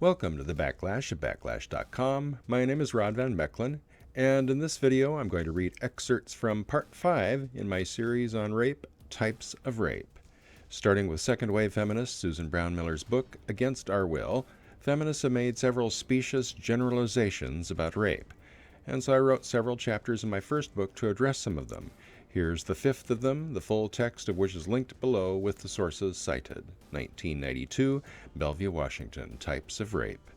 Welcome to the Backlash at Backlash.com. My name is Rod Van Mecklin, and in this video I'm going to read excerpts from Part 5 in my series on rape, Types of Rape. Starting with second-wave feminist Susan Brown Miller's book, Against Our Will, feminists have made several specious generalizations about rape, and so I wrote several chapters in my first book to address some of them. Here's the fifth of them, the full text of which is linked below with the sources cited. 1992, Bellevue, Washington, Types of Rape.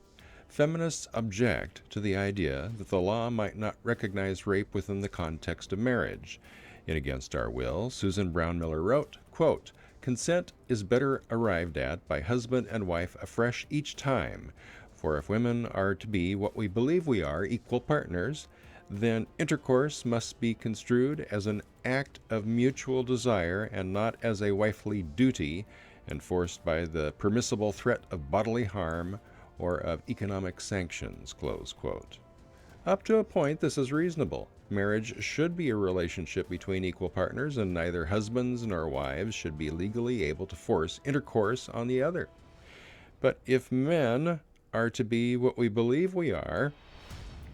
Feminists object to the idea that the law might not recognize rape within the context of marriage. In Against Our Will, Susan Brown Miller wrote, quote, "Consent is better arrived at by husband and wife afresh each time, for if women are to be what we believe we are, equal partners, then intercourse must be construed as an act of mutual desire and not as a wifely duty enforced by the permissible threat of bodily harm or of economic sanctions," close quote. Up to a point, this is reasonable. Marriage should be a relationship between equal partners, and neither husbands nor wives should be legally able to force intercourse on the other. But if men are to be what we believe we are,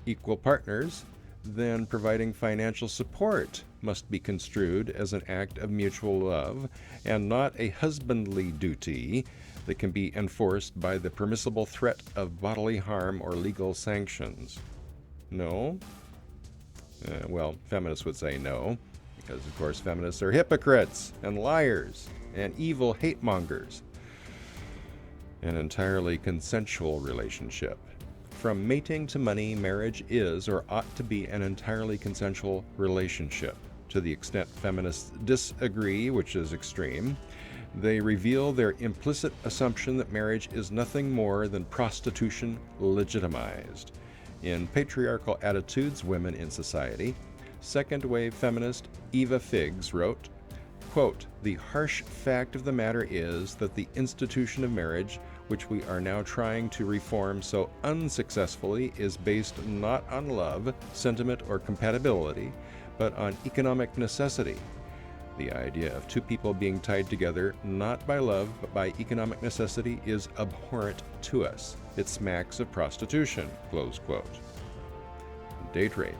equal partners, then providing financial support must be construed as an act of mutual love and not a husbandly duty that can be enforced by the permissible threat of bodily harm or legal sanctions. No? Well, feminists would say no, because of course feminists are hypocrites and liars and evil hate mongers. An entirely consensual relationship. From mating to money, marriage is or ought to be an entirely consensual relationship. To the extent feminists disagree, which is extreme, they reveal their implicit assumption that marriage is nothing more than prostitution legitimized. In Patriarchal Attitudes, Women in Society, second-wave feminist Eva Figgs wrote, quote, "The harsh fact of the matter is that the institution of marriage, which we are now trying to reform so unsuccessfully, is based not on love, sentiment, or compatibility, but on economic necessity. The idea of two people being tied together not by love but by economic necessity is abhorrent to us. It smacks of prostitution," close quote. Date rape.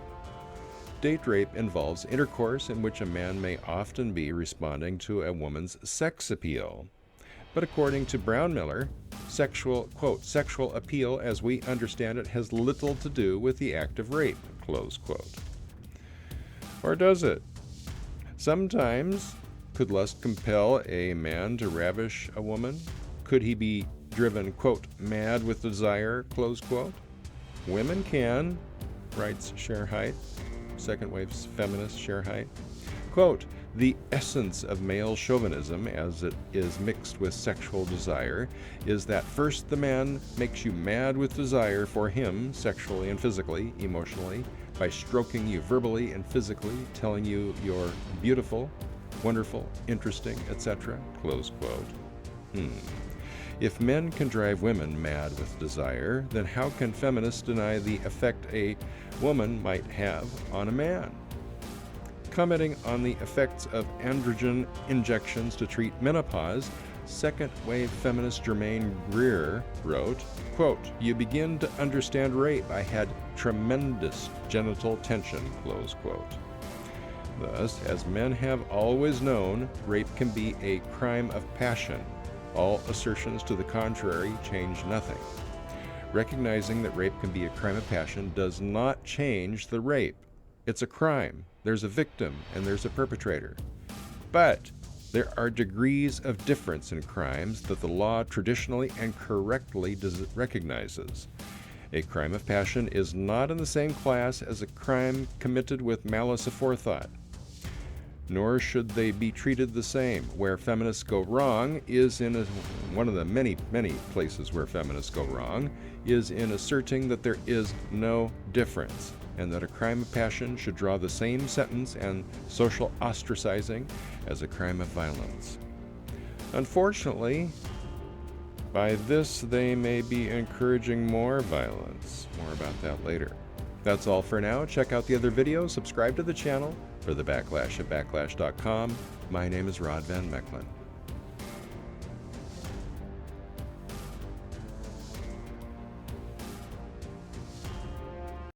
Date rape involves intercourse in which a man may often be responding to a woman's sex appeal. But according to Brown Miller, quote, sexual appeal as we understand it has little to do with the act of rape, close quote. Or does it? Sometimes, could lust compel a man to ravish a woman? Could he be driven, quote, mad with desire, close quote? Women can, writes Sherhite, second-wave feminist Sherhite. Quote, "The essence of male chauvinism, as it is mixed with sexual desire, is that first the man makes you mad with desire for him, sexually and physically, emotionally, by stroking you verbally and physically, telling you you're beautiful, wonderful, interesting, etc., close quote. If men can drive women mad with desire, then how can feminists deny the effect a woman might have on a man? Commenting on the effects of androgen injections to treat menopause, second-wave feminist Germaine Greer wrote, quote, "You begin to understand rape. I had tremendous genital tension," close quote. Thus, as men have always known, rape can be a crime of passion. All assertions to the contrary change nothing. Recognizing that rape can be a crime of passion does not change the rape. It's a crime. There's a victim and there's a perpetrator. But there are degrees of difference in crimes that the law traditionally and correctly recognizes. A crime of passion is not in the same class as a crime committed with malice aforethought. Nor should they be treated the same. Where feminists go wrong is in one of the many, many places where feminists go wrong is in asserting that there is no difference, and that a crime of passion should draw the same sentence and social ostracizing as a crime of violence. Unfortunately, by this they may be encouraging more violence. More about that later. That's all for now. Check out the other videos, subscribe to the channel. For the Backlash at Backlash.com, my name is Rod Van Mecklin.